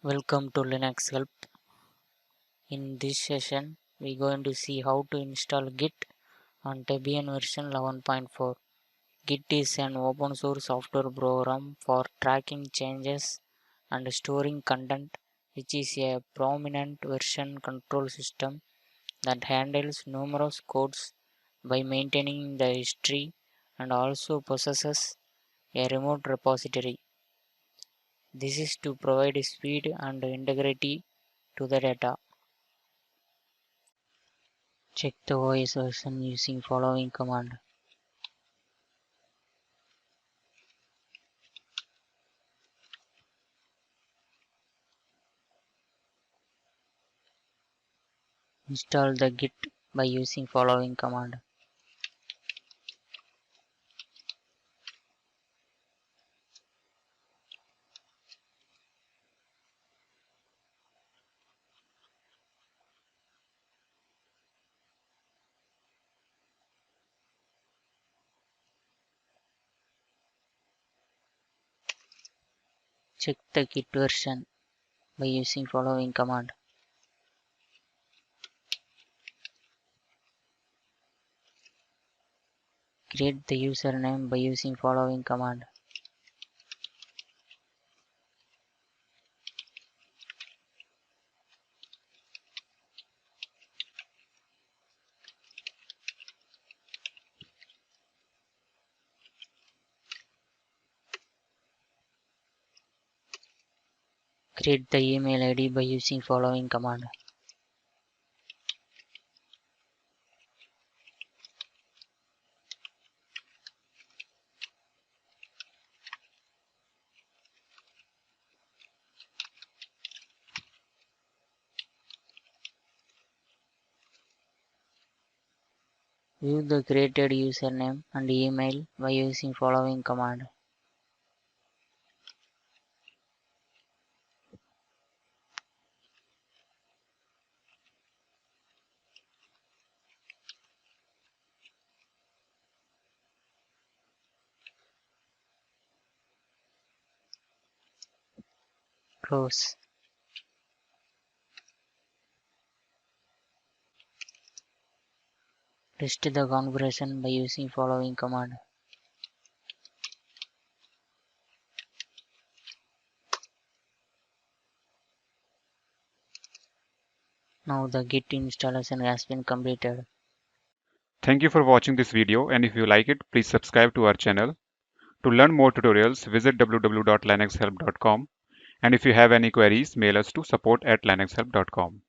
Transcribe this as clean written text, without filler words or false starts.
Welcome to Linux Help. In this session, we're going to see how to install Git on Debian version 11.4. Git is an open source software program for tracking changes and storing content, which is a prominent version control system that handles numerous codes by maintaining the history and also possesses a remote repository. This is to provide speed and integrity to the data. Check the OS version using following command. Install the Git by using following command. Check the Git version by using following command. Create the username by using following command. Create the email ID by using following command. View the created username and email by using following command. Close. Test the configuration by using following command. Now the Git installation has been completed. Thank you for watching this video, and if you like it, please subscribe to our channel. To learn more tutorials, visit www.linuxhelp.com, and if you have any queries, mail us to support@linuxhelp.com.